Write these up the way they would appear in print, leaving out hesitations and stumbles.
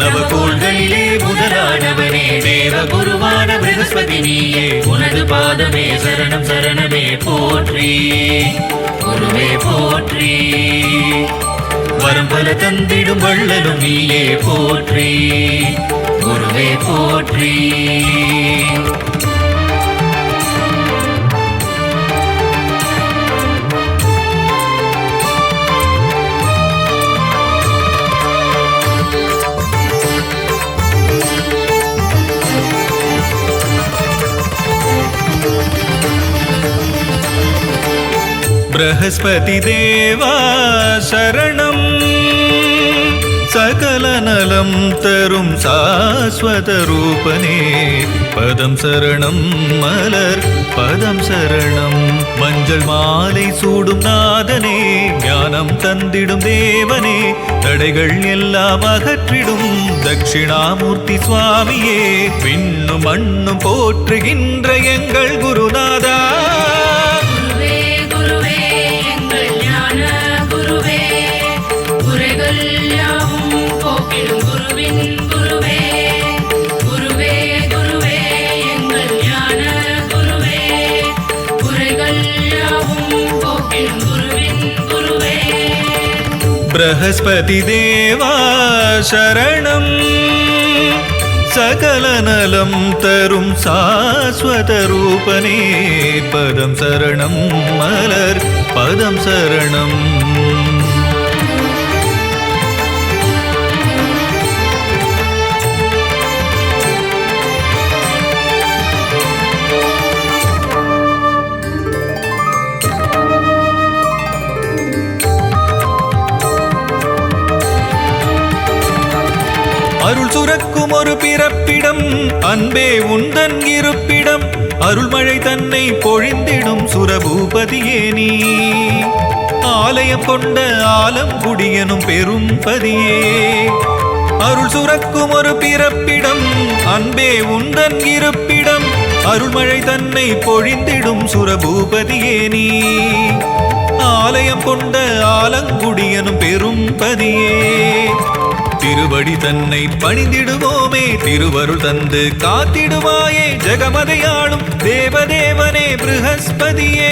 நவகோள்களிலே முதலானவனே தேவ குருவான பிரகஸ்பதி நீயே உனது பாதமே சரணம் சரணமே போற்றி குருவே போற்றி வரம் பல தந்திடும் வள்ளலும் நீயே போற்றி குருவே போற்றி बृहस्पति देवा शरणं सकल नलं तरुं शाश्वत रूपने पदं शरणं मलर पदं शरणं मञ्जल माலை சூடும் நாதனே ஞானம் தந்திடும் தேவனே தடைகள் எல்லாம் அகற்றிடும் தட்சிணாமூர்த்தி சுவாமியே விண்ணும் மண்ணும் போற்றுகின்ற எங்கள் குருநாதா बृहस्पति देवा शरणं सकल नलं तरुं शाश्वत रूपने पदं शरणं मलर पदं शरणं அருள் சுரக்கும் ஒரு பிறப்பிடம் அன்பே உந்தன் இருப்பிடம் அருள்மழை தன்னை பொழிந்திடும் சுரபூபதியே நீ ஆலயம் கொண்ட ஆலங்குடியனும் பெரும் பதியே அருள் சுரக்கும் ஒரு பிறப்பிடம் அன்பே உந்தன் இருப்பிடம் அருள்மழை தன்னை பொழிந்திடும் சுரபூபதியே நீ ஆலயம் கொண்ட ஆலங்குடியனும் பெரும் பதியே திருவடி தன்னை பணிந்திடுவோமே திருவருள் தந்து காத்திடுவாயே ஜெகமதையாளும் தேவதேவனே ப்ரஹஸ்பதியே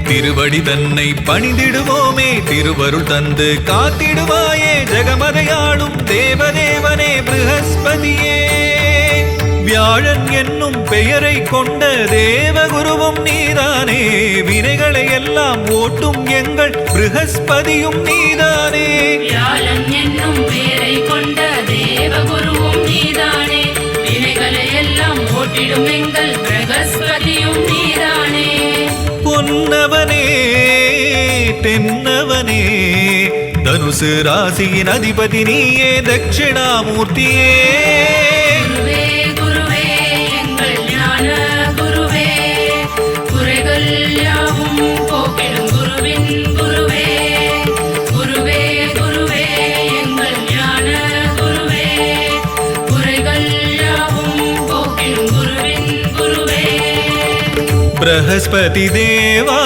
திருவடி தன்னை பணிந்திடுவோமே திருவருள் தந்து காத்திடுவாயே ஜெகமதையாளும் தேவதேவனே ப்ரஹஸ்பதியே வியாழன் என்னும் பெயரை கொண்ட தேவகுருவும் நீதானே வினைகளை எல்லாம் ஓட்டும் எங்கள் ப்ரஹஸ்பதியும் நீதானே வியாழன் என்னும் பெயரை கொண்ட தேவகுருவும் நீதானே வினைகளை எல்லாம் ஓட்டிடும் எங்கள் ப்ரஹஸ்பதியும் நீதானே பொன்னவனே தென்னவனே தனுசு ராசியின் அதிபதி நீயே தட்சிணாமூர்த்தியே बृहस्पति देवा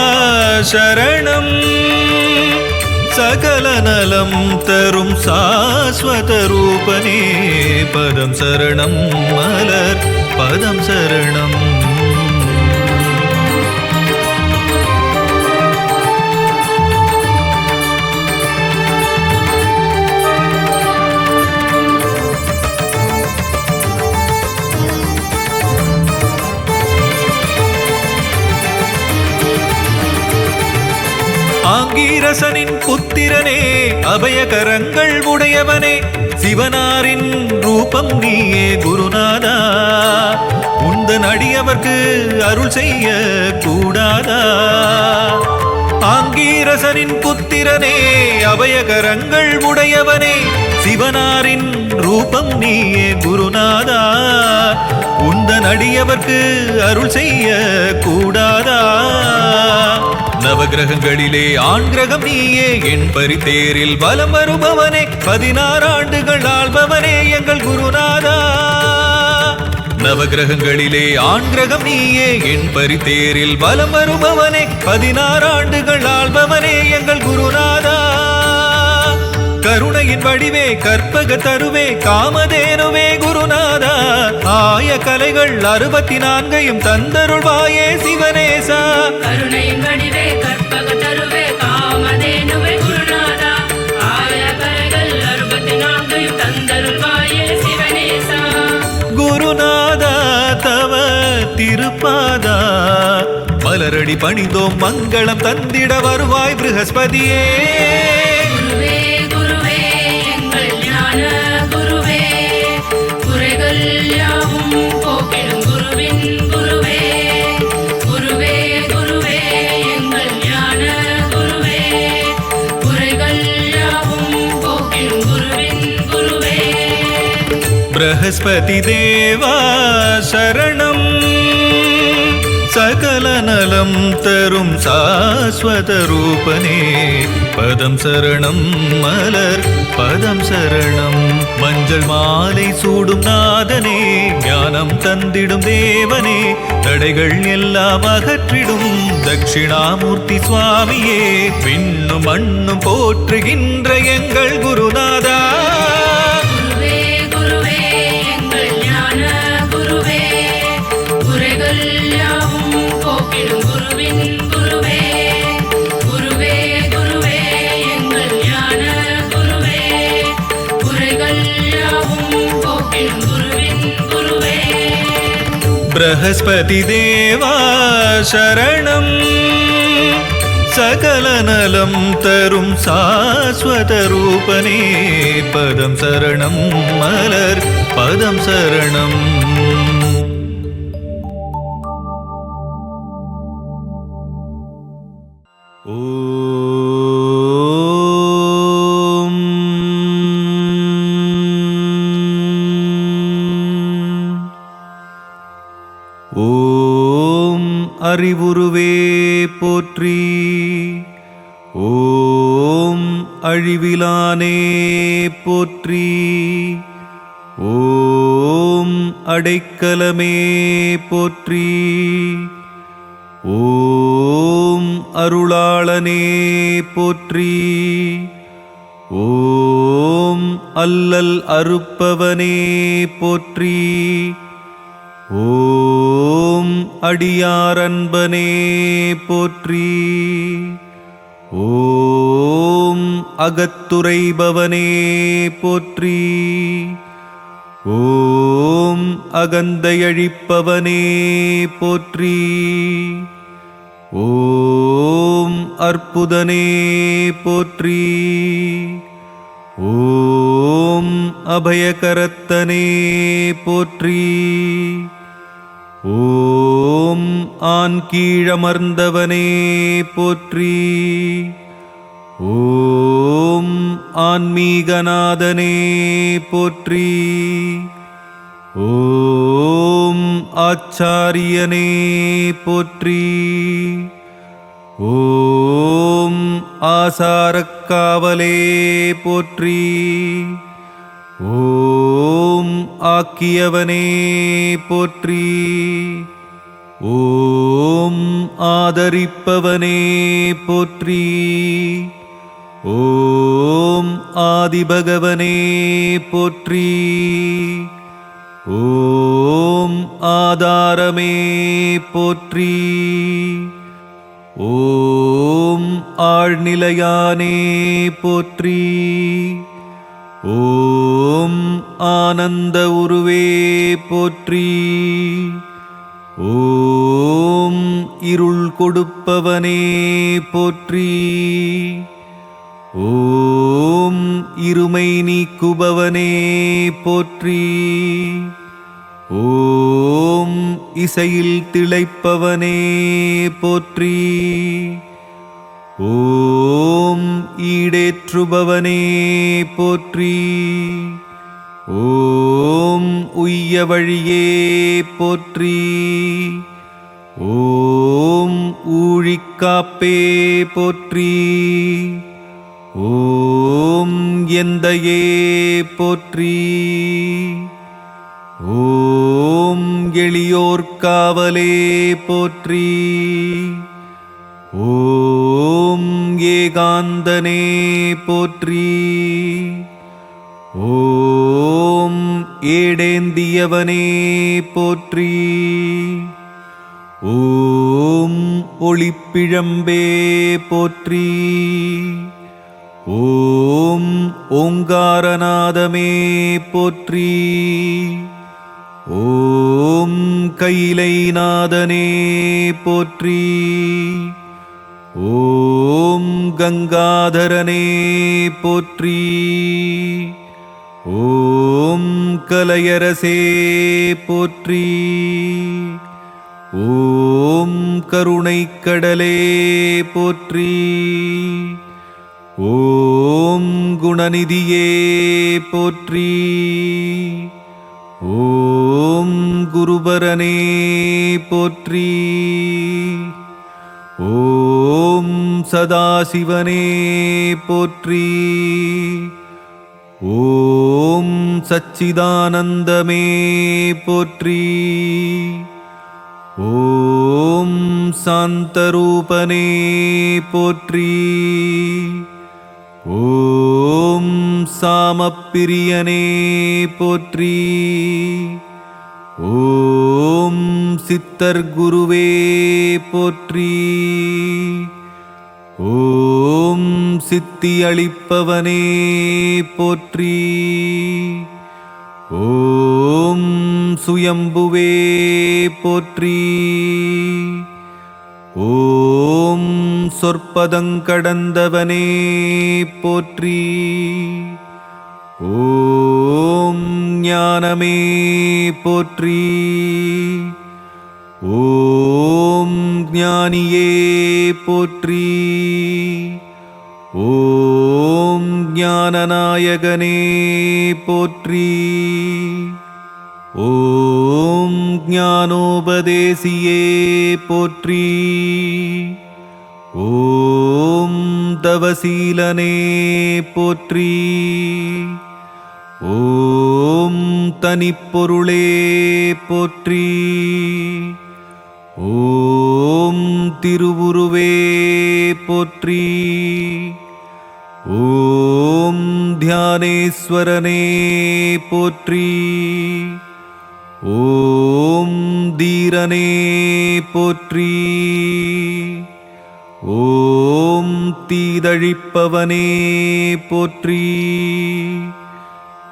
शरणं सकल नलं तरुं शाश्वत रूपने पदं शरणं मलर पदं शरणं ஆங்கீரசனின் புத்திரனே அபயகரங்கள் உடையவனே சிவனாரின் ரூபம் நீயே குருநாதா உந்தன் அடியவர்க்கு அருள் செய்ய கூடாதா ஆங்கீரசனின் புத்திரனே அபயகரங்கள் உடையவனே சிவனாரின் ரூபம் நீயே குருநாதா உந்தன் அடியவர்க்கு அருள் செய்ய கூடாதா நவகிரகங்களிலே ஆண் கிரகம் நீயே என் பரிதேரில் வலம் வருபவனே 16 ஆண்டுகள் ஆள்பவனே எங்கள் குருநாதா நவகிரகங்களிலே ஆண் கிரகம் நீயே என் பரிதேரில் வலம் வருபவனே 16 ஆண்டுகள் ஆள்பவனே எங்கள் குருநாதா கருணையின் வடிவே கற்பக தருவே காமதேனுவே குருநாதா ஆய கலைகள் 64 தந்தருள்வாயே சிவனேசா கருணையின் வடிவே கற்பக தருவே காமதேனுவே குருநாதா ஆய கலைகள் 64 தந்தருள்வாயே சிவனேசா குருநாதா தவ திருப்பாதா மலரடி பணிந்தோம் மங்களம் தந்திட வருவாய் ப்ரஹஸ்பதியே குருவே குருவே எங்கள் ஞான குருவே குறைகள் யாவும் போக்கிடும் குருவின் குருவே குருவே குருவே எங்கள் ஞான குருவே குறைகள் யாவும் போக்கிடும் குருவின் குருவே ப்ரஹஸ்பதி தேவா சரணம் சகல நலம் தரும் சாஸ்வத ரூபனே பதம் சரணம் மலர் பதம் சரணம் மஞ்சள் மாலை சூடும் நாதனே ஞானம் தந்திடும் தேவனே தடைகள் எல்லாம் அகற்றிடும் தட்சிணாமூர்த்தி சுவாமியே விண்ணும் மண்ணும் போற்றுகின்ற எங்கள் குருநாதா குருவே குருவே எங்கள் ஞான குருவே குறைகள் யாவும் போக்கிடும் குருவின் குருவே குருவே குருவே எங்கள் ஞான குருவே குறைகள் யாவும் போக்கிடும் குருவின் குருவே ப்ரஹஸ்பதி தேவா சரணம் சகல நலம் தரும் சாஸ்வத ரூபனே பதம் சரணம் மலர் பதம் சரணம் ஓம் ஓம் அறிவுருவே போற்றி ஓம் அழிவிலானே போற்றி ஓம் அடைக்கலமே போற்றி ஓம் அருளாளனே போற்றி ஓம் அல்லல் அறுப்பவனே போற்றி ஓம் அடியாரன்பனே போற்றி ஓம் அகத்துரைபவனே போற்றி ஓம் அகந்தையழிப்பவனே போற்றி ஓம் அற்புதனே போற்றி ஓம் அபயகரத்தனே போற்றி ஓம் ஆன் கீழமர்ந்தவனே போற்றி ஓம் ஆன்மீகநாதனே போற்றி ஓம் ஆச்சாரியனே போற்றி ஓம் ஆசாரக்காவலே போற்றி ஓம் ஆக்கியவனே போற்றி ஓம் ஆதரிப்பவனே போற்றி ஓம் ஆதிபகவனே போற்றி ஓம் ஆதாரமே போற்றி ஓம் ஆழ்நிலையானே போற்றி ஓம் ஆனந்த உருவே போற்றி ஓம் இருள் கொடுப்பவனே போற்றி ஓம் இருமை நீக்குபவனே போற்றி ஓம் இசையில் திளைப்பவனே போற்றி ஓம் ஈடேற்றுபவனே போற்றி ஓம் உய்ய வழியே போற்றி ஓம் ஊழிக்காப்பே போற்றி ஓம் எந்தையே போற்றி ஓம் எளியோர்காவலே போற்றி ஓம் ஏகாந்தனே போற்றி. ஓம் ஏடேந்தியவனே போற்றி. ஓம் ஒளிப்பிழம்பே போற்றி. ஓம் ஓங்காரநாதமே போற்றி. ஓம் கைலைநாதனே போற்றி. ஓம் கங்காதரனே போற்றி. ஓம் கலையரசே போற்றி. ஓம் கருணைக்கடலே போற்றி. ஓம் குணநிதியே போற்றி. ஓம் குருபரனே போற்றி. ஓம் சதாசிவனே போற்றி. ஓம் சச்சிதானந்தமே போற்றி. ஓம் சாந்தரூபனே போற்றி. ஓம் சாமப்பிரியனே போற்றி. ஓம் சித்தர் குருவே போற்றி. ஓம் சித்தி அளிப்பவனே போற்றி. ஓம் சுயம்புவே போற்றி. ஓம் சொற்பதங்கடந்தவனே போற்றி. ஓம் ஞானமே போற்றி. ஓம் ஞானியே போற்றி. ஓம் ஞானநாயகனே போற்றி. ஓம் ஞானோபதேசியே போற்றி. ஓம் தவசீலனே போற்றி. ஓம் தனிப்பொருளே போற்றி. ஓம் திருவுருவே போற்றி. ஓம் தியானேஸ்வரனே போற்றி. ஓம் தீரனே போற்றி. ஓம் தீதழிப்பவனே போற்றி.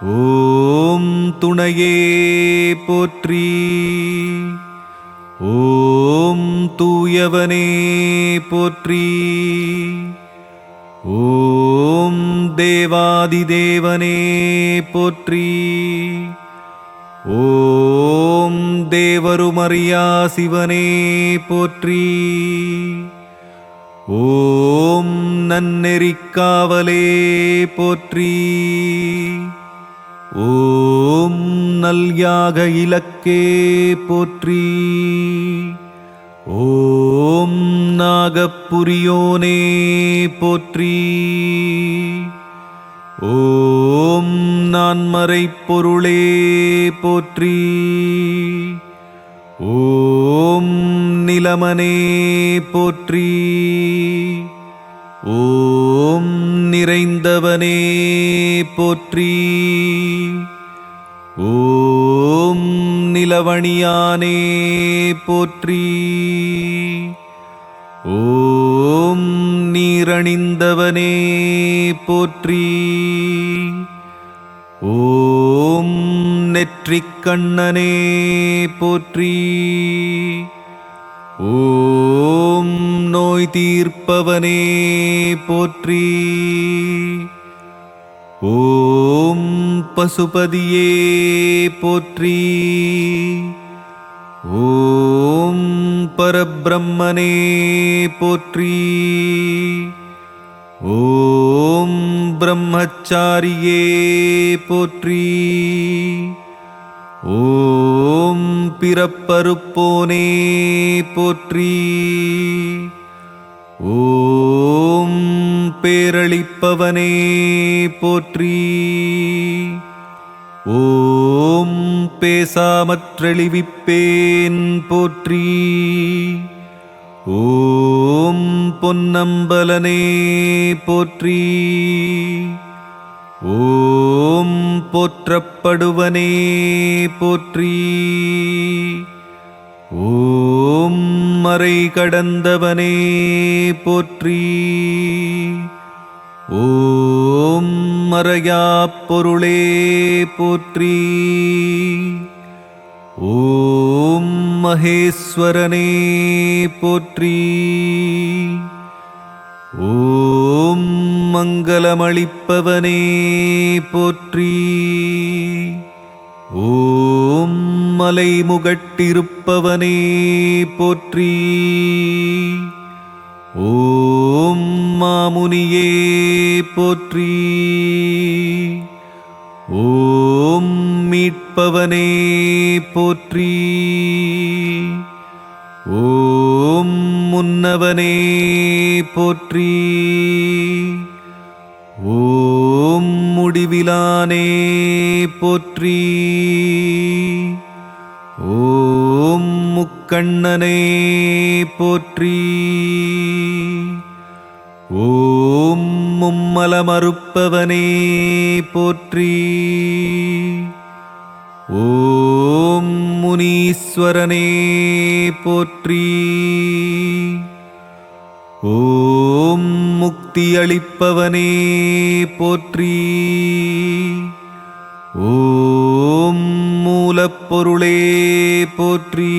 ஓம் துணையே போற்றி. ஓம் தூயவனே போற்றி. ஓம் தேவாதிதேவனே போற்றி. ஓம் தேவருமறியா சிவனே போற்றி. ஓம் நன்னெறிக்காவலே போற்றி. ஓம் நல்யாக இலக்கே போற்றி. ஓம் நாகப்புரியோனே போற்றி. ஓம் நான்மறைப் பொருளே போற்றி. ஓம் நிலமனே போற்றி. ஓம் நிறைந்தவனே போற்றி. ஓம் நிலவணியானே போற்றி. ஓம் நீரணிந்தவனே போற்றி. ஓம் நெற்றிக்கண்ணனே போற்றி. ஓம் நோய் தீர்ப்பவனே போற்றி. ஓம் பசுபதியே போற்றி. ஓம் பரபிரம்மனே போற்றி. ஓம் பிரம்மச்சாரியே போற்றி. ஓம் பிறப்பறுப்போனே போற்றி. ஓம் பேரளிப்பவனே போற்றி. ஓம் பேசாமற்றெளிவிப்பேன் போற்றி. ஓம் பொன்னம்பலனே போற்றி. ஓம் போற்றப்படுவனே போற்றி. ஓம் மறை கடந்தவனே போற்றி. ஓம் மறையாப் பொருளே போற்றி. ஓம் மகேஸ்வரனே போற்றி. ஓம் மங்களமளிப்பவனே போற்றி. ஓம் மலைமுகட்டிருப்பவனே போற்றி. ஓம் மாமுனியே போற்றி. ஓம் மீட்பவனே போற்றி. ஓம் முன்னவனே போற்றி. ஓம் முடிவிலானே போற்றி. ஓம் முக்கண்ணனே போற்றி. ஓம் மும்மலமறுப்பவனே போற்றி. ஓம் முனீஸ்வரனே போற்றி. ஓம் முக்தியளிப்பவனே போற்றி. ஓம் மூலப்பொருளே போற்றி.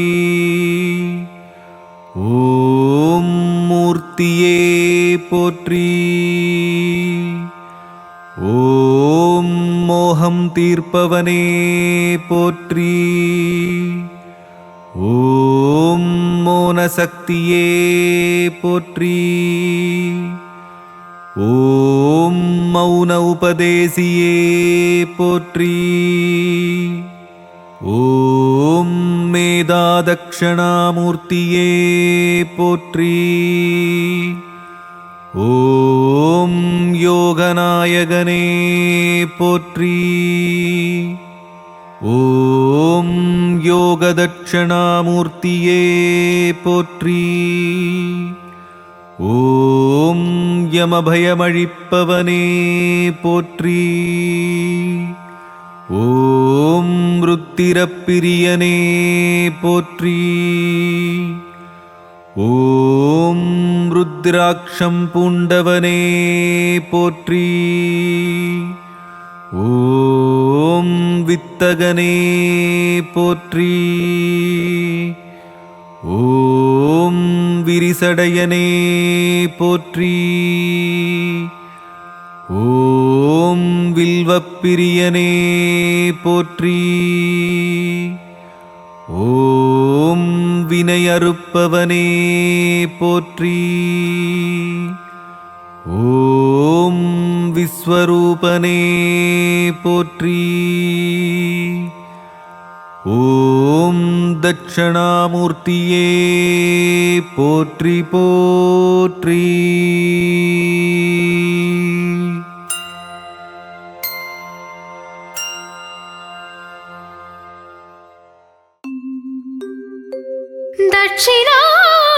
ஓம் மூர்த்தியே போற்றி. ஓம் மோகம் தீர்ப்பவனே போற்றி. ஓம் மோனசக்தியே போற்றி. ஓம் மௌன உபதேசியே போற்றி. ஓம் மேதாதக்ஷணாமூர்த்தியே போற்றி. ஓம் யோகநாயகனே போற்றி. ஓம் யோகதட்சணாமூர்த்தியே போற்றி. ஓம் யமபயமழிப்பவனே போற்றி. ஓம் ருத்திரப்பிரியனே போற்றி. ஓம் ருத்ராட்சம் பூண்டவனே போற்றி. ஓம் வித்தகனே போற்றி. ஓம் விரிசடையனே போற்றி. ஓம் வில்வப்பிரியனே போற்றி. ஓம் வினையறுப்பவனே போற்றி. ஓம் விஸ்வரூபனே போற்றி. ஓம் தட்சணாமூர்த்தியே போற்றி போற்றி.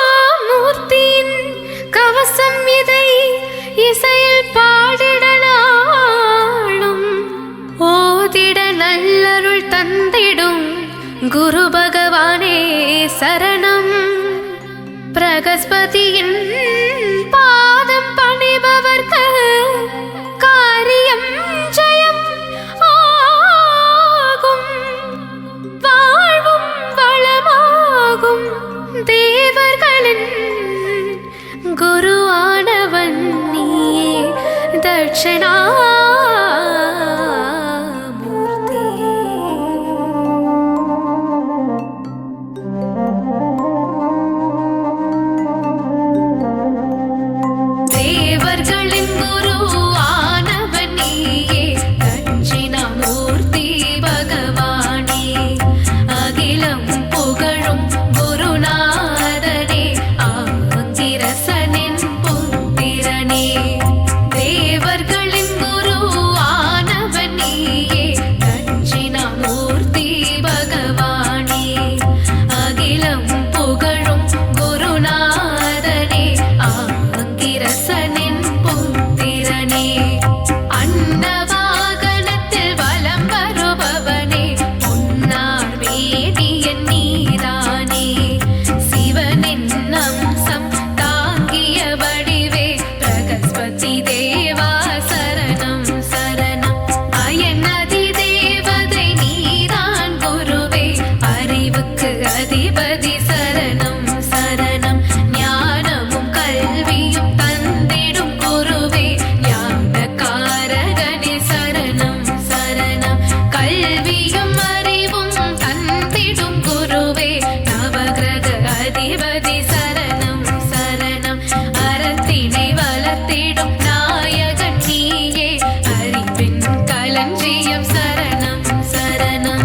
தட்சிணாமூர்த்தியின் கவசம் இதை இசையில் பாடிடனாலும் ஓதிட நல்லருள் தந்திடும் குரு பகவானே சரணம். பிரகஸ்பதியின் பாதம் பணிபவர்க்கு காரியம் ஜெயம் ஆகும். வாழ்வும் வளமாகும். தேவர்களின் குருவானவன் நீயே தட்சிணாமூர்த்தி. களஞ்சியம் சரணம் சரணம்.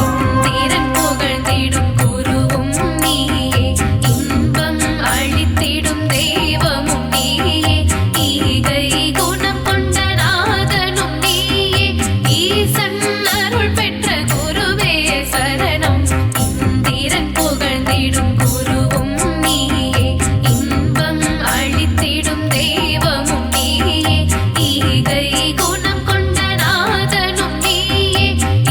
இந்திரன் புகழ்ந்திடும் குருவும் நீயே, இன்பம் அளித்திடும் தெய்வமும் நீயே, ஈகை குணம் கொண்ட நாதனும் நீயே, ஈசன் அருள் பெற்ற குருவே சரணம். இந்திரன் புகழ்ந்திடும் குருவும் நீயே, இன்பம் அளித்திடும் தெய்வமும் நீயே, ஈகை குணம் கொண்ட நாதனும் நீயே,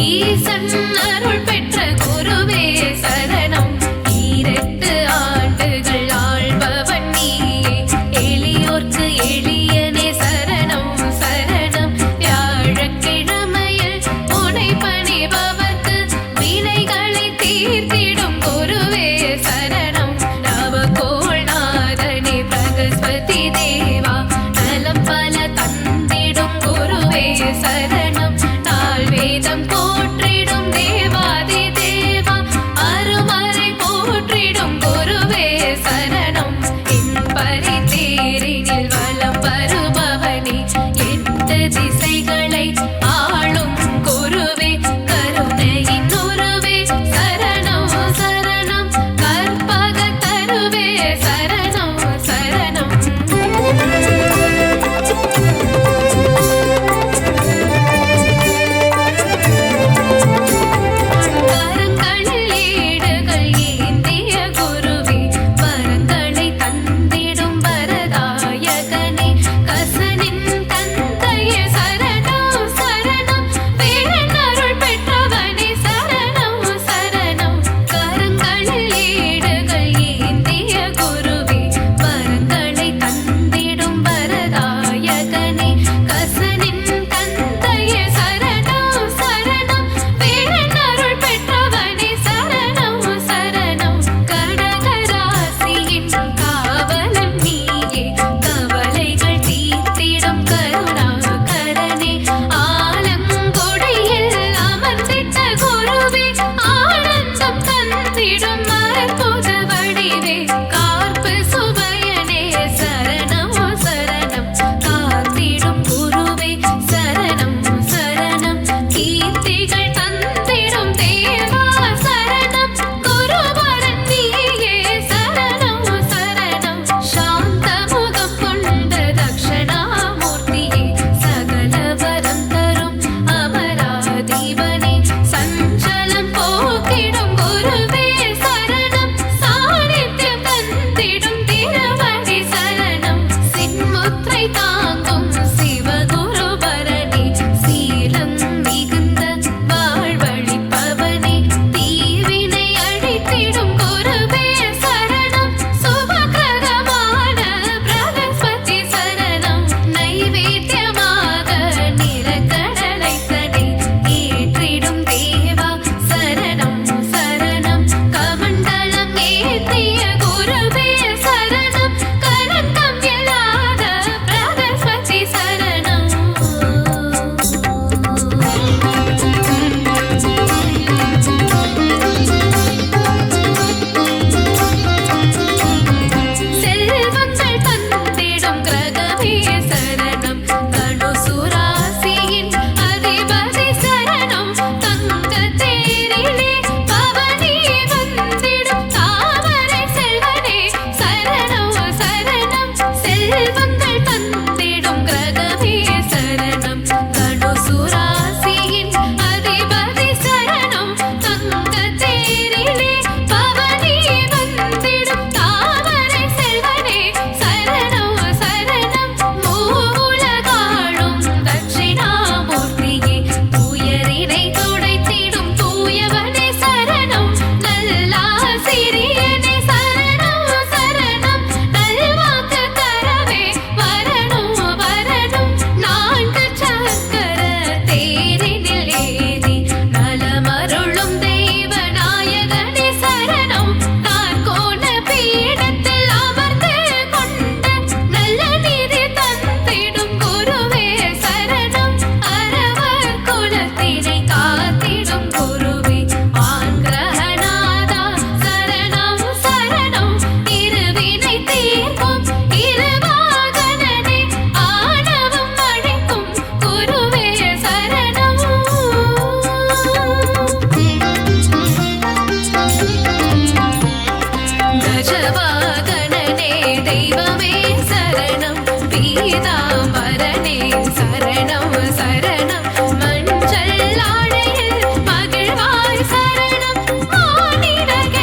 ஈசன் அருள் பெற்ற குருவே சரணம். ஈரெட்டு ஆண்டுகள் ஆள்பவன் நீயே, எளியோர்க்கு எளியனே சரணம் சரணம். வியாழக்கிழமையில் உனை பணிபவர்க்கு வினைகளை தீர்த்திடும் குருவே சரணம். கஜவாகனனே தெய்வமே சரணம் பீதாம்பரனே சரணம் சரணம் மஞ்சள் ஆடையில் மகிழ்வாய் சரணம் மானிடர்க்கெல்லாம்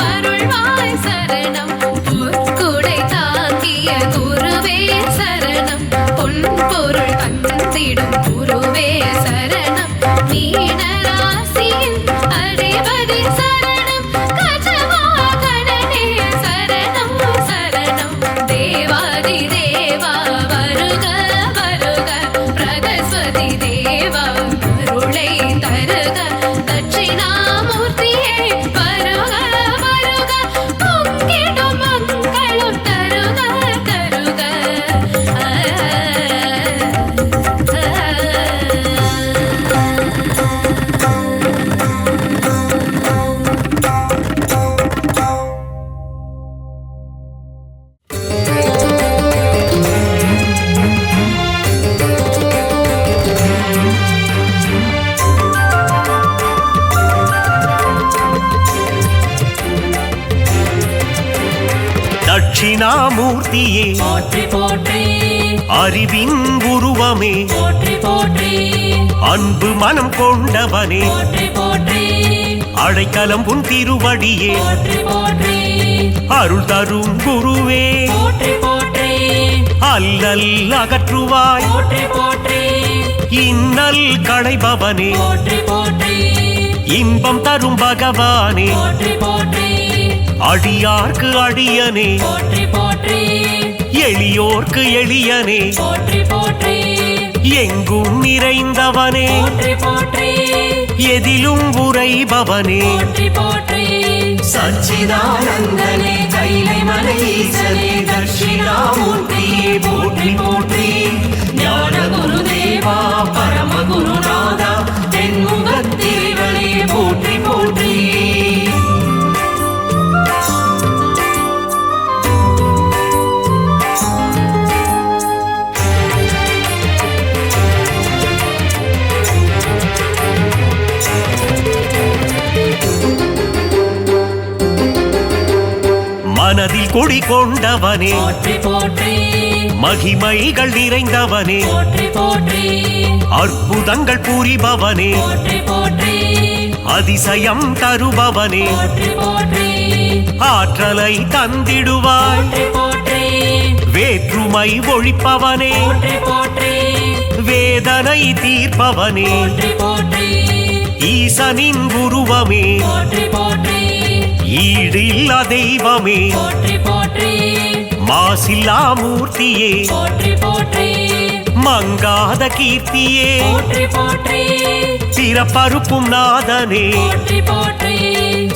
அருள்வாய் சரணம் பொற்குடை தாங்கிய குருவே சரணம் பொன்பொருள் தந்திடும் குருவே சரணம் மீனராசியின் அதிபதி சரணம் கஜவாகனனே சரணம் சரணம் தேவாதி தேவா வருக வருக பிரகஸ்பதி தேவா அருளை தருக தட்சிணாமூர்த்தியே வருக வருக பொங்கிடும் மங்களம் தருக தருக தட்சிணாமூர்த்தியே போற்றி போற்றி அறிவின் உருவமே போற்றி போற்றி அன்பு மனம் கொண்டவனே போற்றி போற்றி அடைக்கலம் உன் திருவடியே போற்றி போற்றி அருள் தரும் குருவே போற்றி போற்றி அல்லல் அகற்றுவாய் போற்றி போற்றி இன்னல் களைபவனே போற்றி போற்றி இன்பம் தரும் பகவானே போற்றி போற்றி அடியார்க்கு அடியனே போற்றி போற்றி எளியோர்க்கு எளியனே போற்றி போற்றி எங்கும் நிறைந்தவனே போற்றி போற்றி எதிலும் உரைபவனே போற்றி போற்றி சச்சிதானந்தனே கைலை மலைஈசனே தட்சிணாமூர்த்தியே போற்றி போற்றி ஞான குருதேவா பரம குருநாதா தென்முகத்திரிவனே போற்றி போற்றி மனதில் குடி கொண்டவனே போற்றி போற்றி மகிமைகள் நிறைந்தவனே போற்றி போற்றி அற்புதங்கள் புரிபவனே போற்றி போற்றி அதிசயம் தருபவனே போற்றி போற்றி ஆற்றலை தந்திடுவாய் போற்றி போற்றி வேற்றுமை ஒழிப்பவனே போற்றி போற்றி வேதனை தீர்ப்பவனே போற்றி போற்றி ஈசனின் உருவமே போற்றி போற்றி ஈடில்லா தெய்வமே போற்றி போற்றி மாசில்லா மூர்த்தியே போற்றி போற்றி மங்காத கீர்த்தியே போற்றி போற்றி சிறப்பறுப்பும் நாதனே போற்றி போற்றி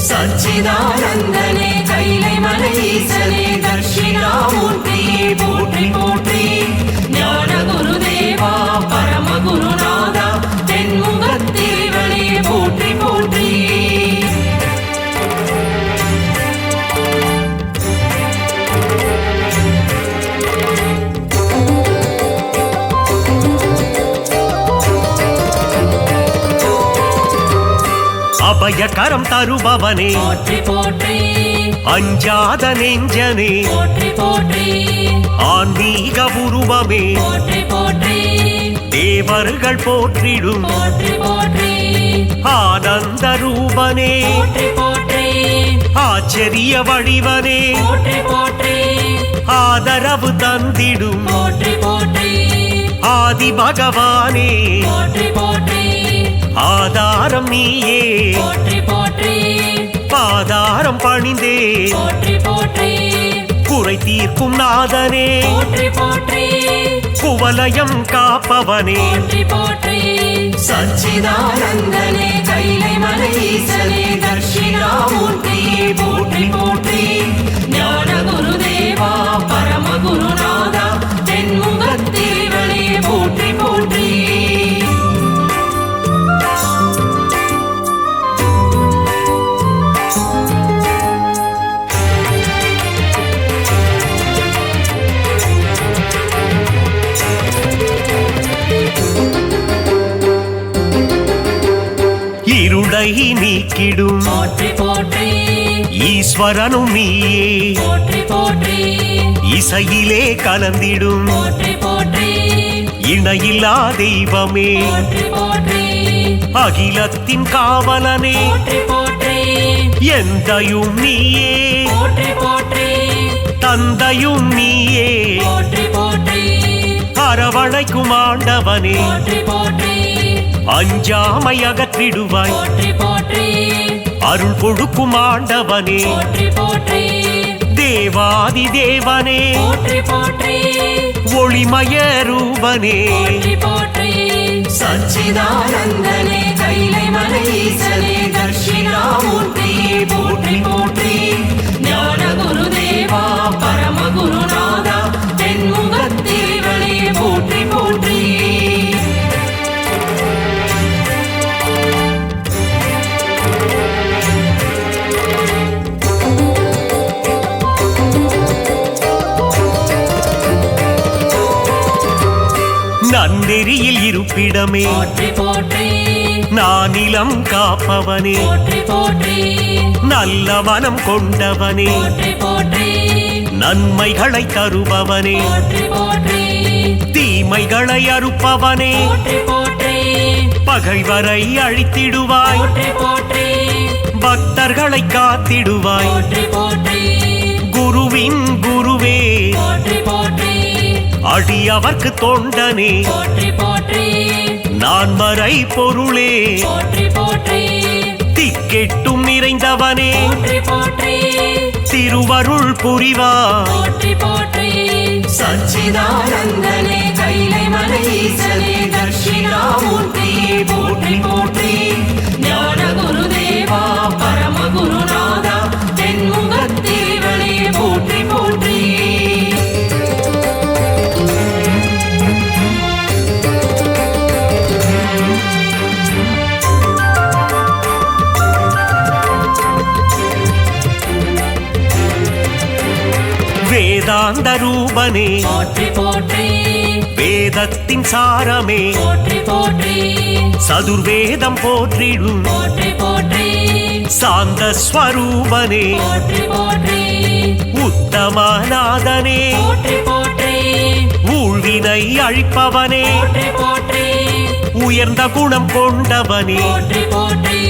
சச்சிதானந்தனே கைலை மலைஈசனே தட்சிணாமூர்த்தியே போற்றி போற்றி ஞான குருதேவா பரம குருநாதா தென்முகத்திரிவனே போற்றி போற்றி அபயகரம் தருபவனே போற்றி போற்றி அஞ்சாத நெஞ்சனே போற்றி போற்றி ஆன்மீக உருவமே போற்றி போற்றி தேவர்கள் போற்றிடும் போற்றி போற்றி ஆனந்த ரூபனே போற்றி போற்றி ஆச்சரிய வடிவனே போற்றி போற்றி ஆதரவு தந்திடும் போற்றி போற்றி ஆதி பகவானே போற்றி போற்றி ஆதாரம் நீயே போற்றி போற்றி பாதாரம் பணிந்தே போற்றி போற்றி குறை தீர்க்கும் நாதனே போற்றி போற்றி குவலயம் காப்பவனே போற்றி போற்றி சச்சிதானந்தனே கைலை மலைஈசனே தட்சிணாமூர்த்தியே போற்றி போற்றி ஞான குருதேவா பரம குருநாதா தென்முகத்திரிவனே போற்றி போற்றி இருளை நீக்கிடும் போற்றி போற்றி ஈஸ்வரனும் நீயே போற்றி போற்றி இசையிலே கலந்திடும் போற்றி போற்றி இணையில்லா தெய்வமே போற்றி போற்றி அகிலத்தின் காவலனே போற்றி போற்றி எந்தையும் நீயே போற்றி போற்றி தந்தையும் நீயே போற்றி போற்றி அரவணைக்கும் ஆண்டவனே போற்றி போற்றி அஞ்சாமை அகற்றிடுவாய் போற்றி போற்றி அருள் கொடுக்கும் ஆண்டவனே போற்றி போற்றி தேவாதி தேவனே போற்றி போற்றி ஒளிமய ரூபனே போற்றி போற்றி சச்சிதானந்தனே கைலை மலை ஈசனே தட்சிணாமூர்த்தியே போற்றி போற்றி ஞான குருதேவா பரம குருநாதா தென்முகத்தேவனே போற்றி போற்றி நன்னெறியில் இருப்பிடமே போற்றி போற்றி நானிலம் காப்பவனே போற்றி போற்றி நல்ல மனம் கொண்டவனே போற்றி போற்றி நன்மைகளை தருபவனே போற்றி போற்றி தீமைகளை அறுப்பவனே போற்றி போற்றி பகைவரை அழித்திடுவாய் போற்றி போற்றி பக்தர்களை காத்திடுவாய் போற்றி போற்றி குருவின் குருவே போற்றி போற்றி அடியவர்க்கு தொண்டனே போற்றி போற்றி நான் மறை பொருளே போற்றி போற்றி திக்கெட்டும் நிறைந்தவனே போற்றி போற்றி திருவருள் புரிவாய் போற்றி போற்றி சச்சிதானந்தனே கைலை மலை ஈசனே தட்சிணாமூர்த்தியே போற்றி போற்றி ஞான குருதேவா பரம குருநாதா தென்முகத்தேவனே போற்றி போற்றி வேதாந்த ரூபனே போற்றி போற்றி வேதத்தின் சாரமே போற்றி போற்றி சதுர்வேதம் போற்றிடும் போற்றி போற்றி சாந்த ஸ்வரூபனே போற்றி போற்றி உத்தமநாதனே போற்றி போற்றி ஊழ்வினை அழிப்பவனே போற்றி போற்றி உயர்ந்த குணம் கொண்டவனே போற்றி போற்றி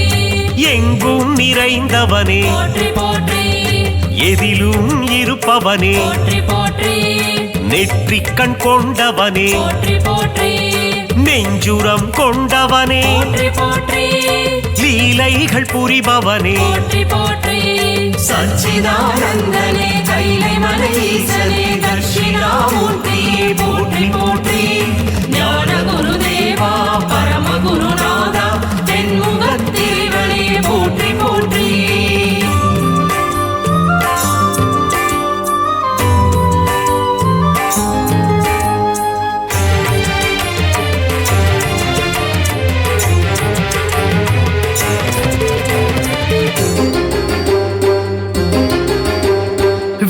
எங்கும் நிறைந்தவனே போற்றி போற்றி எதிலும் இருப்பவனே போற்றி போற்றி நெற்றிக்கண் கொண்டவனே போற்றி போற்றி நெஞ்சுரம் கொண்டவனே போற்றி போற்றி லீலைகள் புரிபவனே போற்றி போற்றி சச்சிதானந்தனே கைலை மலை ஈசனே தட்சிணாமூர்த்தியே போற்றி போற்றி ஞான குருதேவா பரம குருநாதா தென்முகத்தேவனே போற்றி போற்றி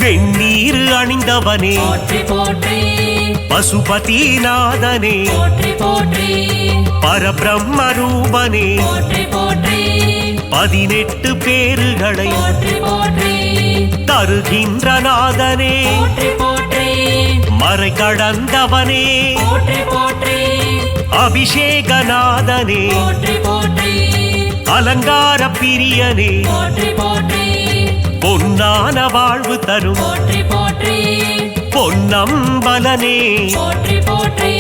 வெண்ணீர் அணிந்தவனே போற்றி போற்றி பசுபதிநாதனே போற்றி போற்றி பரபிரம்ம ரூபனே போற்றி போற்றி 18 பேறுகளை போற்றி போற்றி தருகின்ற நாதனே போற்றி போற்றி மறை கடந்தவனே போற்றி போற்றி அபிஷேகநாதனே போற்றி போற்றி அலங்கார பிரியனே போற்றி போற்றி பொன்னான வாழ்வு தரும் போற்றி போற்றி பொன்னம்பலனே போற்றி போற்றி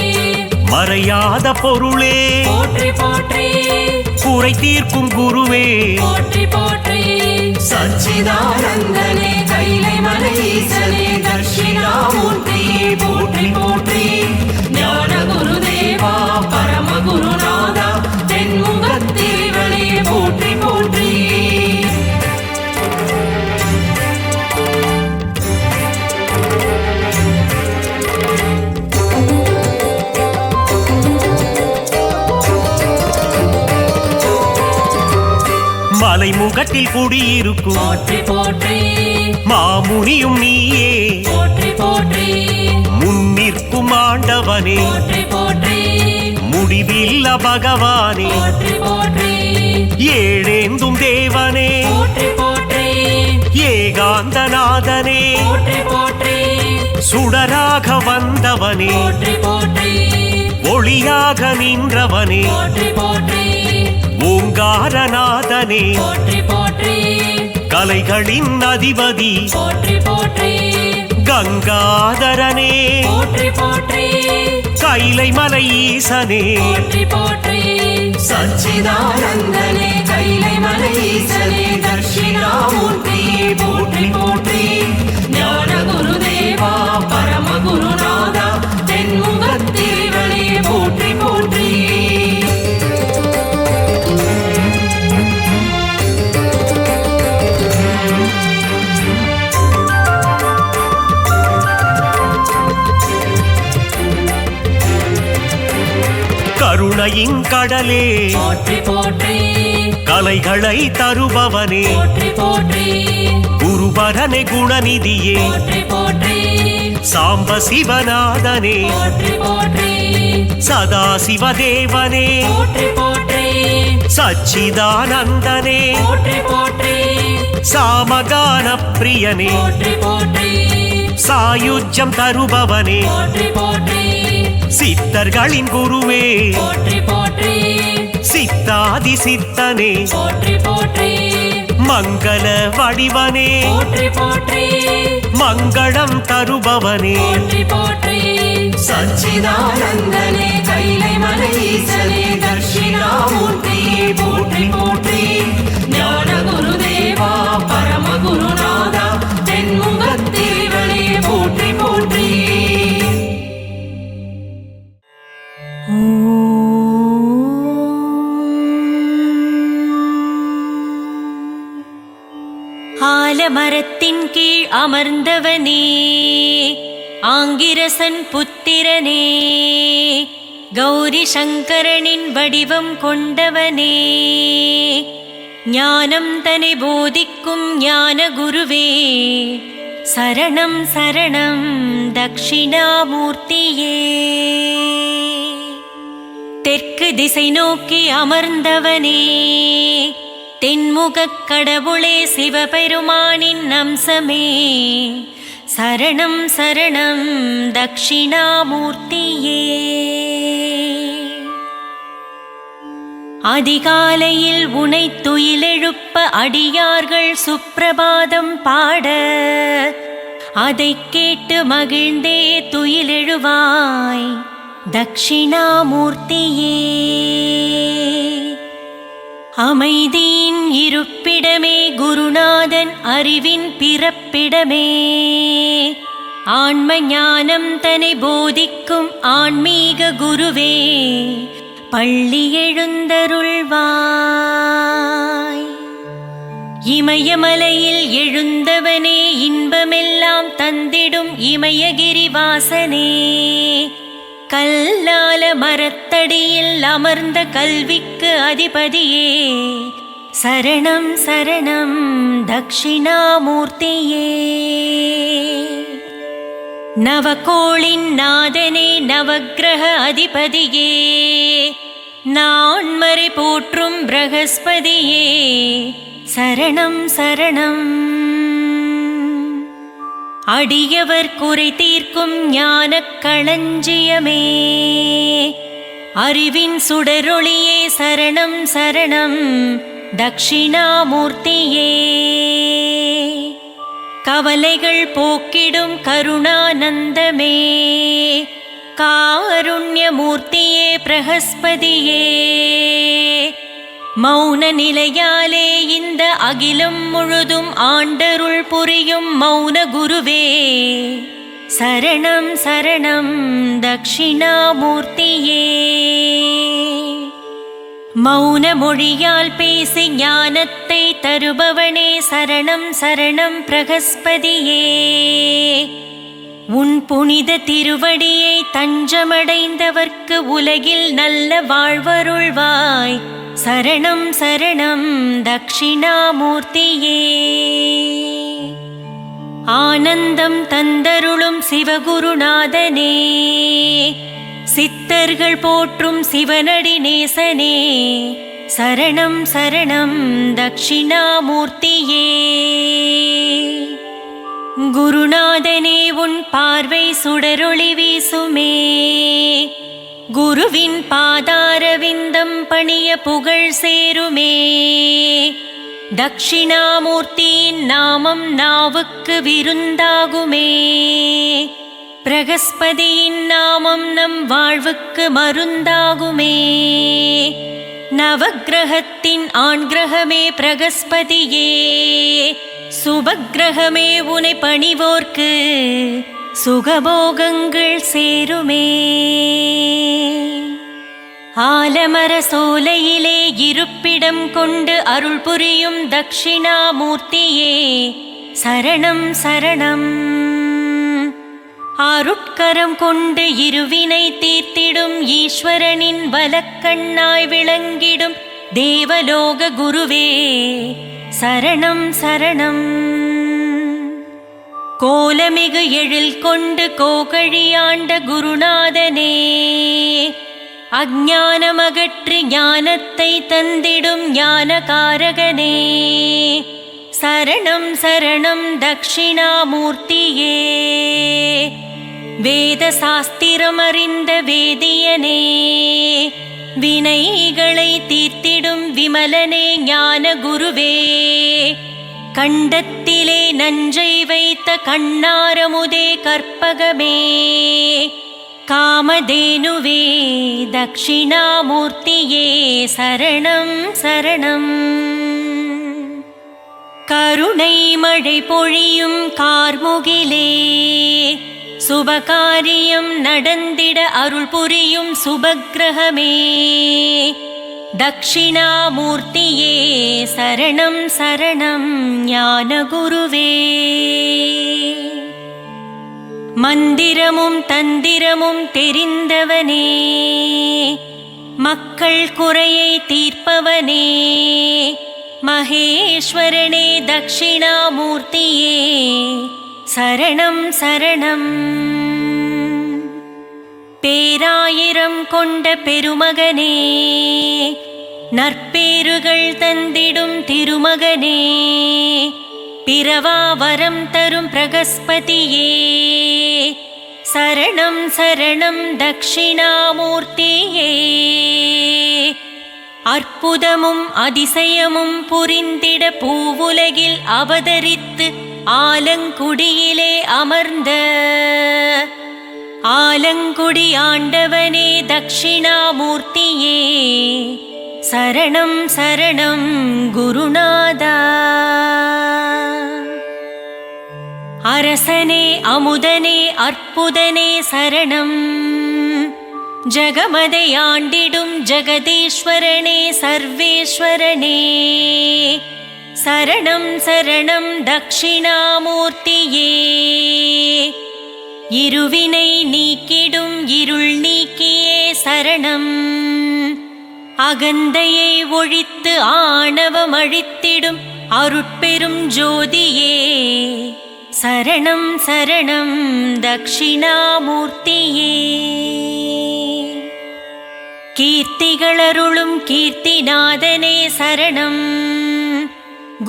மறையாத பொருளே போற்றி போற்றி குறை தீர்க்கும் குருவே போற்றி போற்றி சச்சிதானந்தனே கைலை மலை ஈசனே தட்சிணாமூர்த்தியே போற்றி போற்றி ஞான குருதேவா பரம குருநாதா தென்முகத்தேவனே போற்றி போற்றி மலைமுகத்தில் குடியிருக்கும் போற்றி போற்றி மாமுனியும் நீயே போற்றி போற்றி முன்னிற்கும் ஆண்டவனே போற்றி போற்றி முடிவில்ல பகவானே போற்றி போற்றி ஏழேந்தும் தேவனே போற்றி போற்றி ஏகாந்தநாதனே போற்றி போற்றி சுடராக வந்தவனே போற்றி போற்றி ஒளியாக நின்றவனே போற்றி போற்றி ஓங்காரநாதனே போற்றி போற்றி கலைகளின் அதிபதி போற்றி போற்றி கங்காதரனே போற்றி போற்றி கைலை மலை ஈசனே போற்றி போற்றி சச்சிதானந்தனே கைலை மலை ஈசனே தட்சிணாமூர்த்தியே போற்றி போற்றி ஞான குருதேவா பரம குருநாதா தென்முகத்திரிவனே போற்றி போற்றி கருணையின் கடலே போற்றி போற்றி கலைகளை தருபவனே போற்றி போற்றி குருபரனே குணநிதியே போற்றி போற்றி சாம்ப சிவநாதனே போற்றி போற்றி சதா சிவதேவனே போற்றி போற்றி சச்சிதானந்தனே போற்றி போற்றி சாமகான பிரியனே போற்றி போற்றி சாயுஜ்யம் தருபவனே போற்றி போற்றி சித்தர்களின் குருவே போற்றி போற்றி சித்தாதி சித்தனே போற்றி போற்றி மங்கள வடிவனே போற்றி போற்றி மங்களம் தருபவனே போற்றி போற்றி சச்சிதானந்தனே கைலை மலை ஈசனே தட்சிணாமூர்த்தியே போற்றி போற்றி ஞான குருதேவா பரம குருநாதா தென்முகத்திரிவனே போற்றி போற்றி ஆலமரத்தின் கீழ் அமர்ந்தவனே ஆங்கிரசன் புத்திரனே கௌரி சங்கரனின் வடிவம் கொண்டவனே ஞானம் தனை போதிக்கும் ஞான குருவே சரணம் சரணம் தட்சிணாமூர்த்தியே தெற்கு திசை நோக்கி அமர்ந்தவனே தென்முகக் கடவுளே சிவபெருமானின் அம்சமே சரணம் சரணம் தட்சிணாமூர்த்தியே அதிகாலையில் உனை துயிலெழுப்ப அடியார்கள் சுப்பிரபாதம் பாட அதைக் கேட்டு மகிழ்ந்தே துயிலெழுவாய் தட்சிணாமூர்த்தியே அமைதியின் இருப்பிடமே குருநாதன் அறிவின் பிறப்பிடமே ஆன்ம ஞானம் தனை போதிக்கும் ஆன்மீக குருவே பள்ளி எழுந்தருள்வாய் இமயமலையில் எழுந்தவனே இன்பமெல்லாம் தந்திடும் இமயகிரிவாசனே கல்லால மரத்தடியில் அமர்ந்த கல்விக்கு அதிபதியே சரணம் சரணம் தட்சிணாமூர்த்தியே நவகோளின் நாதனே நவக்கிரக அதிபதியே நான்மறை போற்றும் பிரகஸ்பதியே சரணம் சரணம் அடியவர் குறை தீர்க்கும் ஞானக் களஞ்சியமே அறிவின் சுடரொளியே சரணம் சரணம் தட்சிணாமூர்த்தியே கவலைகள் போக்கிடும் கருணானந்தமே காருண்யமூர்த்தியே பிரகஸ்பதியே மௌன நிலையாலே இந்த அகிலம் முழுதும் ஆண்டருள் புரியும் மௌன குருவே சரணம் சரணம் தட்சிணாமூர்த்தியே மௌன மொழியால் பேசி ஞானத்தை தருபவனே சரணம் சரணம் பிரகஸ்பதியே உன் புனித திருவடியை தஞ்சமடைந்தவர்க்கு உலகில் நல்ல வாழ்வருள்வாய் சரணம் சரணம் தட்சிணாமூர்த்தியே ஆனந்தம் தந்தருளும் சிவகுருநாதனே சித்தர்கள் போற்றும் சிவனடி நேசனே சரணம் சரணம் தட்சிணாமூர்த்தியே. குருநாதனே உன் பார்வை சுடரொளி வீசுமே, குருவின் பாதாரவிந்தம் பணிய புகழ் சேருமே. தட்சிணாமூர்த்தியின் நாமம் நாவுக்கு விருந்தாகுமே, பிரகஸ்பதியின் நாமம் நம் வாழ்வுக்கு மருந்தாகுமே. நவக்கிரகத்தின் ஆண் கிரகமே பிரகஸ்பதியே, சுபக்கிரகமே உனை பணிவோர்க்கு சுகபோகங்கள் சேருமே. ஆலமர சோலையிலே இருப்பிடம் கொண்டு அருள் புரியும் தட்சிணாமூர்த்தியே, சரணம் சரணம். அருட்கரம் கொண்டு இருவினை தீர்த்திடும் ஈஸ்வரனின் வலக்கண்ணாய் விளங்கிடும் தேவலோக குருவே, சரணம் சரணம். கோலமிகு எழில் கொண்டு கோகழியாண்ட குருநாதனே, அஞ்ஞானமகற்றி ஞானத்தை தந்திடும் ஞானகாரகனே, சரணம் சரணம் தட்சிணாமூர்த்தியே. வேத சாஸ்திரம் அறிந்த வேதியனே, வினைகளை தீர்த்திடும் விமலனே ஞான குருவே, கண்டத்திலே நஞ்சை வைத்த கண்ணாரமுதே கற்பகமே, காமதேனுவே தட்சிணாமூர்த்தியே, சரணம் சரணம். கருணை மழை பொழியும் கார்முகிலே, சுபகாரியம் நடந்திட அருள் புரியும் சுபக்கிரகமே, தட்சிணாமூர்த்தியே, சரணம் சரணம் ஞானகுருவே. மந்திரமும் தந்திரமும் தெரிந்தவனே, மக்கள் குறையை தீர்ப்பவனே, மகேஸ்வரனே தட்சிணாமூர்த்தியே, சரணம் சரணம். பேராயிரம் கொண்ட பெருமகனே, நற்பேறுகள் தந்திடும் திருமகனே, பிறவா வரம் தரும் பிரகஸ்பதியே, சரணம் சரணம் தட்சிணாமூர்த்தியே. அற்புதமும் அதிசயமும் புரிந்திட பூவுலகில் அவதரித்து ஆலங்குடியிலே அமர்ந்த ஆலங்குடி ஆண்டவனே தட்சிணாமூர்த்தியே, சரணம் சரணம் குருநாதா. அரசனே அமுதனே அற்புதனே சரணம், ஜகமதை ஆண்டிடும் ஜகதீஸ்வரனே சர்வேஸ்வரனே, சரணம் சரணம் தட்சிணாமூர்த்தியே. இருவினை நீக்கிடும் இருள் நீக்கியே சரணம், அகந்தையை ஒழித்து ஆணவம் அழித்திடும் அருட்பெரும் ஜோதியே, சரணம் சரணம் தட்சிணாமூர்த்தியே. கீர்த்திகளருளும் கீர்த்திநாதனே சரணம்,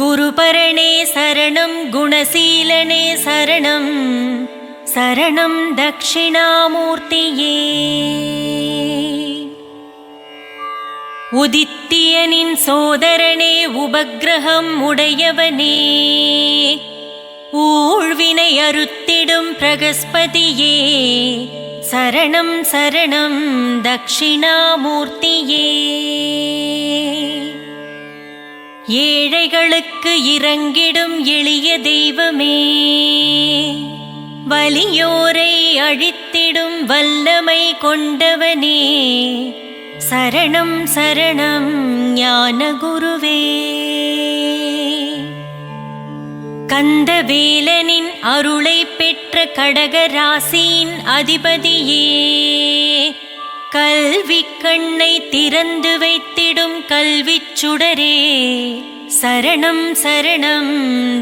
குருபரணே சரணம், குணசீலனே சரணம், சரணம் தட்சிணாமூர்த்தியே. உதித்தியனின் சோதரனே உபக்கிரகம் உடையவனே, ஊழ்வினை அறுத்திடும் பிரகஸ்பதியே, சரணம் சரணம் தட்சிணாமூர்த்தியே. ஏழைகளுக்கு இறங்கிடும் எளிய தெய்வமே, வலியோரை அழித்திடும் வல்லமை கொண்டவனே, சரணம் சரணம் ஞானகுருவே. கந்தவேலனின் அருளை பெற்ற கடகராசியின் அதிபதியே, கல்வி கண்ணை திறந்து வைத்திடும் கல்விச் சுடரே, சரணம் சரணம்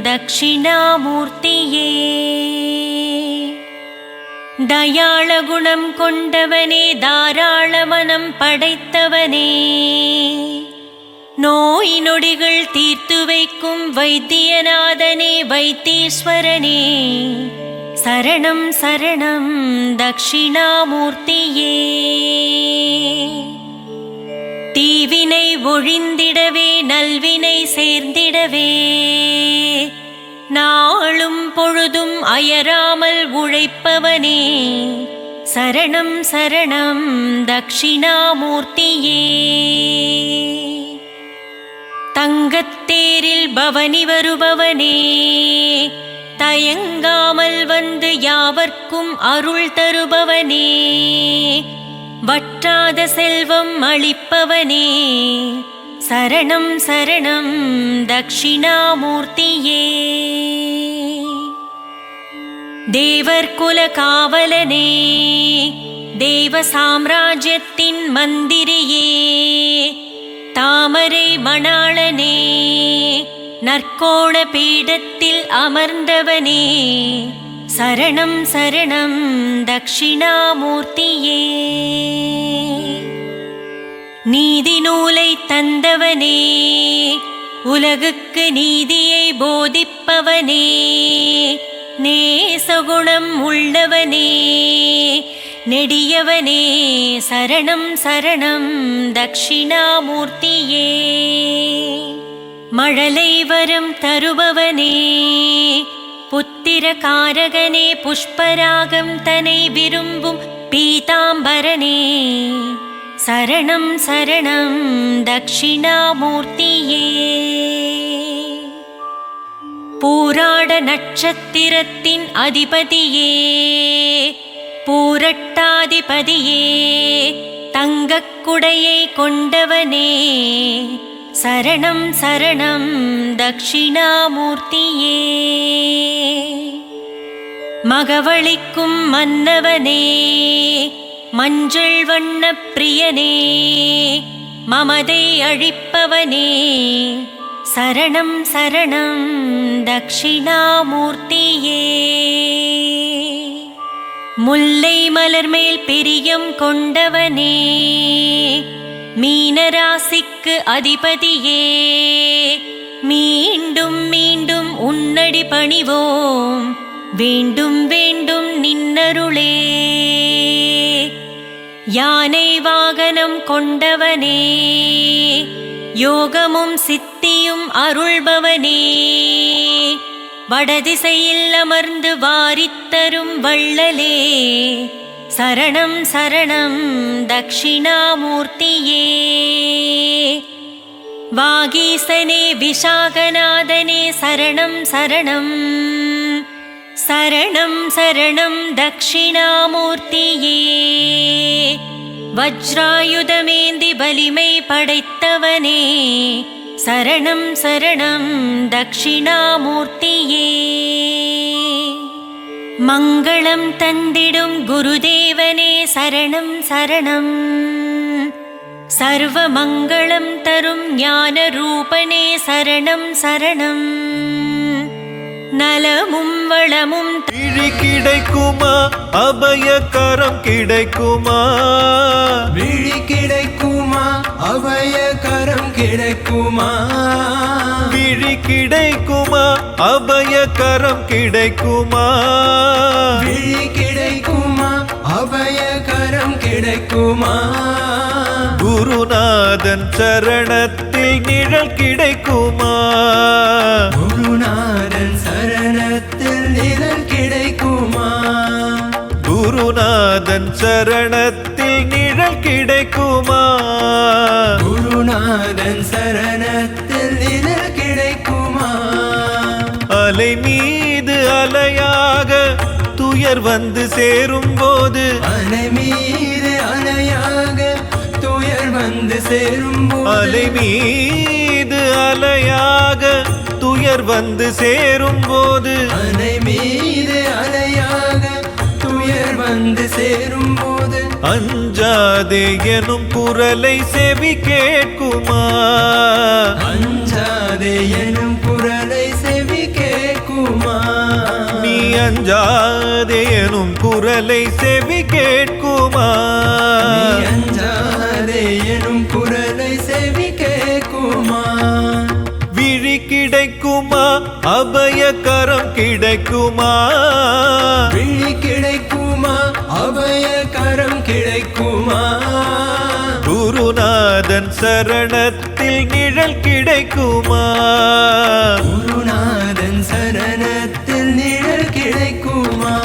தட்சிணாமூர்த்தியே. தயாள குணம் கொண்டவனே, தாராள மனம் படைத்தவனே, நோய் நொடிகள் தீர்த்து வைக்கும் வைத்தியநாதனே வைத்தீஸ்வரனே சரணம் சரணம் தட்சிணாமூர்த்தியே. தீவினை ஒழிந்திடவே நல்வினை சேர்ந்திடவே நாளும் பொழுதும் அயராமல் உழைப்பவனே சரணம் சரணம் தட்சிணாமூர்த்தியே. தங்கத்தேரில் பவனி வருபவனே தயங்காமல் வந்து யாவர்க்கும் அருள் தருபவனே வற்றாத செல்வம் அளிப்பவனே சரணம் சரணம் தட்சிணாமூர்த்தியே. தேவர் குல காவலனே தேவ சாம்ராஜ்யத்தின் மந்திரியே தாமரை மணாளனே நற்கோண பீடத்தில் அமர்ந்தவனே சரணம் சரணம் தட்சிணாமூர்த்தியே. நீதி நூலை தந்தவனே உலகுக்கு நீதியை போதிப்பவனே நேசகுணம் உள்ளவனே நெடியவனே சரணம் சரணம் தட்சிணாமூர்த்தியே. மழலை வரம் தருபவனே புத்திர காரகனே புஷ்பராகம் தனை விரும்பும் பீதாம்பரனே சரணம் சரணம் தட்சிணாமூர்த்தியே. பூராட நட்சத்திரத்தின் அதிபதியே பூரட்டாதிபதியே தங்கக்குடையை கொண்டவனே சரணம் சரணம் தட்சிணாமூர்த்தியே. மகவளிக்கும் மன்னவனே மஞ்சள் வண்ண பிரியனே மமதை அழிப்பவனே சரணம் சரணம் தட்சிணாமூர்த்தியே. முல்லை மலர் மேல் பிரியம் கொண்டவனே மீனராசிக்கு அதிபதியே மீண்டும் மீண்டும் உன்னடி பணிவோம் வேண்டும் வேண்டும் நின்னருளே. யானை வாகனம் கொண்டவனே யோகமும் சித்தியும் அருள்பவனே வடதிசையில் அமர்ந்து வாரித்தரும் வள்ளலே சரணம் சரணம் தட்சிணாமூர்த்தியே. வாகீசனே விஷாகநாதனே சரணம் சரணம் சரணம் சரணம் தட்சிணாமூர்த்தியே. வஜ்ராயுதமேந்தி வலிமை படைத்தவனே சரணம் சரணம் தட்சிணாமூர்த்தியே. மங்களம் தந்திடும் குருதேவனே சரணம் சரணம் சர்வ மங்களம் தரும் ஞான ரூபனே சரணம் சரணம் நலமும் வளமும் விழி கிடைக்குமா அபயகரம் கிடைக்குமா விழி கிடைக்குமா அபயகரம் கிடைக்குமா விழி கிடைக்குமா அபயகரம் கிடைக்குமா விழி கிடைக்குமா அபயகரம் கிடைக்குமா குருநாதன் சரணத்தில் நிழல் கிடைக்குமா குருநாதன் சரணத்தில் நிழல் கிடைக்குமா குருநாதன் சரணத்தில் நிழல் கிடைக்குமா குருநாதன் சரணத்தில் நிழல் கிடைக்குமா அலை மீது அலையாக துயர் வந்து சேரும் போது அலை மீது அலையாக துயர் வந்து சேரும் அலை மீது அலையாக துயர் வந்து சேரும் போது அலை மீது அலையாக துயர் வந்து சேரும் போது அஞ்சாதே எனும் குரலை செவி கேட்குமா அஞ்சாதே எனும் குரலை செவி கேட்குமா நீ அஞ்சாதே எனும் குரலை செவி கேட்குமா நீ அஞ்சாதே எனும் குரலை செவி கேட்குமா அபயகரம் கிடைக்குமா விழி கிடைக்குமா அபயகரம் கிடைக்குமா குருநாதன் சரணத்தில் நிழல் கிடைக்குமா குருநாதன் சரணத்தில் நிழல் கிடைக்குமா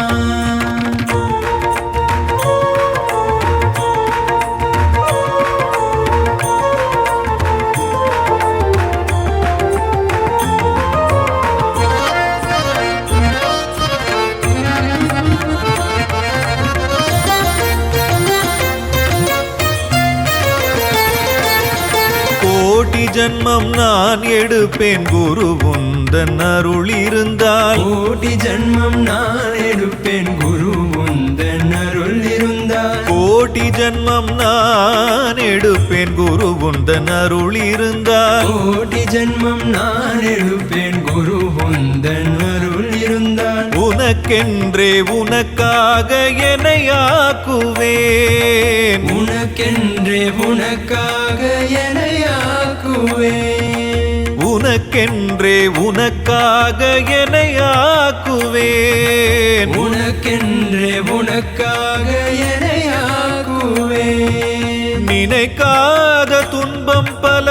கோடி ஜன்மம் நான் எடுப்பேன் குரு உந்தன் அருள் இருந்தால் கோடி ஜன்மம் நான் எடுப்பேன் குரு உந்தன் அருள் இருந்தால் கோடி ஜன்மம் நான் எடுப்பேன் குரு உந்தன் அருள் இருந்தால் கோடி ஜன்மம் நான் எடுப்பேன் குரு உந்தன் அருள் இருந்தால் உனக்கென்றே உனக்காக என்னை ஆக்குவேன் உனக்கென்றே உனக்காக என்னை ஆக்குவேன் உனக்கென்றே உனக்காக என்னை ஆக்குவேன் உனக்கென்றே உனக்காக என்னை ஆக்குவேன் நினைக்காத துன்பம் பல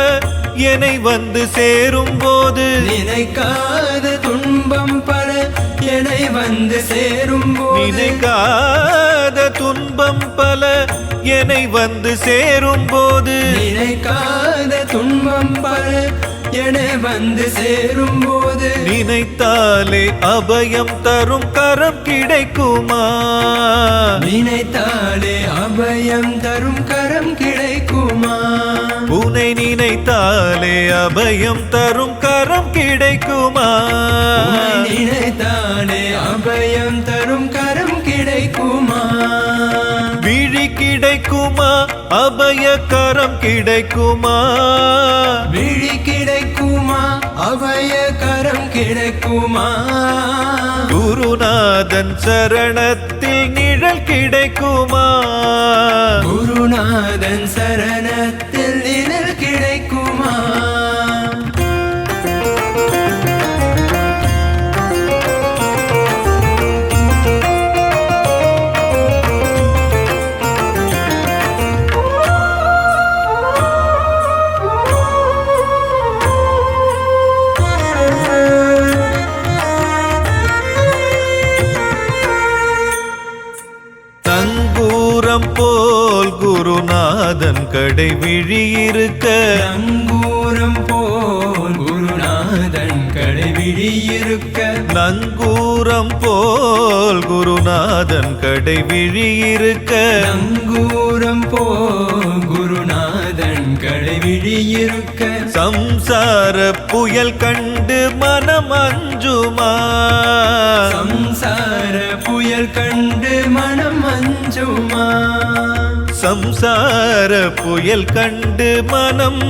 என்னை வந்து சேரும் போது நினைக்காத துன்பம் பல என்னை வந்து சேரும் போது நினைக்காத துன்பம் பல என்னை வந்து சேரும் போது நினைக்காத துன்பம் பல என்னை வந்து சேரும் போது நினைத்தாலே அபயம் தரும் கரம் கிடைக்குமா நினைத்தாலே அபயம் தரும் கரம் கிடைக்குமா உன்னை நினைத்தாலே அபயம் தரும் கரம் கிடைக்குமா உன்னை நினைத்தாலே அபயம் தரும் கரம் கிடைக்குமா விழி கிடைக்குமா அபய கரம் கிடைக்குமா விழி கிடைக்குமா அபய கரம் கிடைக்குமா குருநாதன் சரணத்தில் நிழல் கிடைக்குமா குருநாதன் சரணத்தில் நிழல் கிடைக்குமா தங்கூரம் போல் குருநாதன் கடை விழியிருக்க நங்கூரம் போல் குருநாதன் கடைவிழியிருக்க நங்கூரம் போல் குருநாதன் கடை விழியிருக்க நங்கூரம் போல் குருநாதன் கடைவிழியிருக்க சம்சார புயல் கண்டு மனம் அஞ்சுமா சம்சார புயல் கண்டு மனம் அஞ்சுமா சம்சார புயல் கண்டு மனம்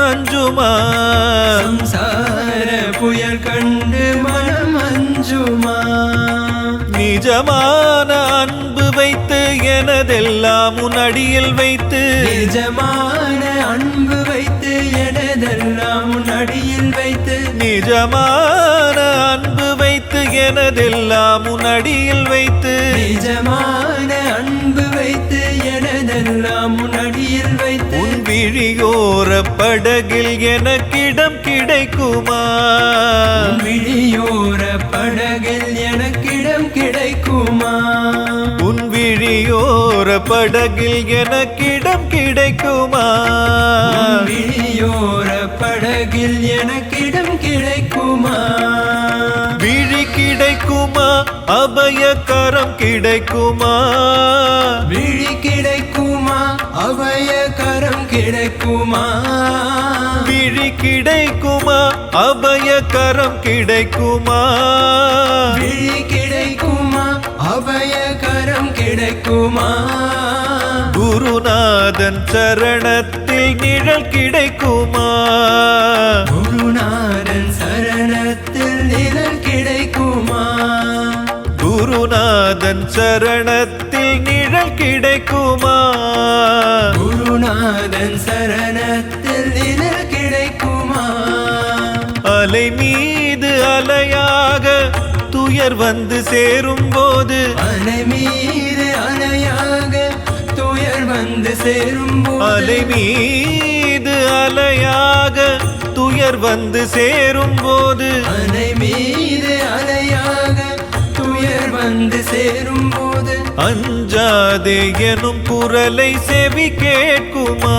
அஞ்சுமா சம்சார புயல் கண்டு மனம் அஞ்சுமா நிஜமான அன்பு வைத்து எனதெல்லாம் உன் அடியில் வைத்து நிஜமான அன்பு வைத்து எனதெல்லாம் உன் அடியில் வைத்து நிஜமான அன்பு வைத்து எனதெல்லாம் உன் அடியில் வைத்து நிஜமான அன்பு வைத்து எனதெல்லாம் உன் அடியில் வைத்து உன் விழியோர படகில் எனக்கிடம் கிடைக்குமா உன் விழியோர படகில் எனக்கிடம் கிடைக்குமா உன் விழியோர படகில் எனக்கிடம் கிடைக்குமா உன் விழியோர படகில் எனக்கிடம் கிடைக்குமா விழி கிடைக்குமா அபய கரம் கிடைக்குமா விழி கிடைக்குமா அபய கரம் கிடைக்குமா விழி கிடைக்குமா அபய கரம் கிடைக்குமா விழி கிடைக்குமா அபய கரம் கிடைக்குமா குருநாதன் சரணத்தில் நிழல் கிடைக்குமா குருநாதன் சரணத்தில் நிழல் கிடைக்குமா குருநாதன் சரணத்தில் நிழல் கிடைக்குமா குருநாதன் சரணத்தில் நிழல் கிடைக்குமா அலை மீது அலை துயர் வந்து சேரும் போது அலை மீது அலையாக துயர் வந்து சேரும் அலை மீது அலையாக துயர் வந்து சேரும் போது அலை மீது அலையாக துயர் வந்து சேரும் போது அஞ்சாதே எனும் குரலை செவி கேட்குமா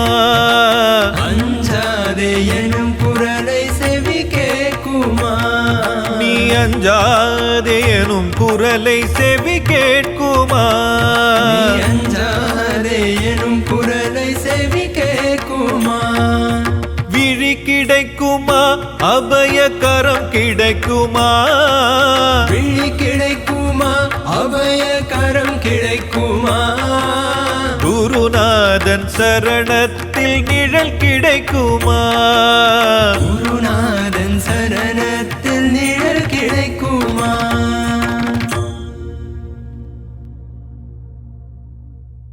அஞ்சாதே எனும் குரலை செவி கேட்குமா நீ அஞ்சாதே எனும் குரலை செவி கேட்குமா நீ அஞ்சாதே எனும் குரலை செவி கேட்குமா விழி கிடைக்குமா அபயகரம் கிடைக்குமா விழி கிடைக்குமா அபய கரம் கிடைக்குமா குருநாதன் சரணத்தில் நிழல் கிடைக்குமா குருநாதன் சரண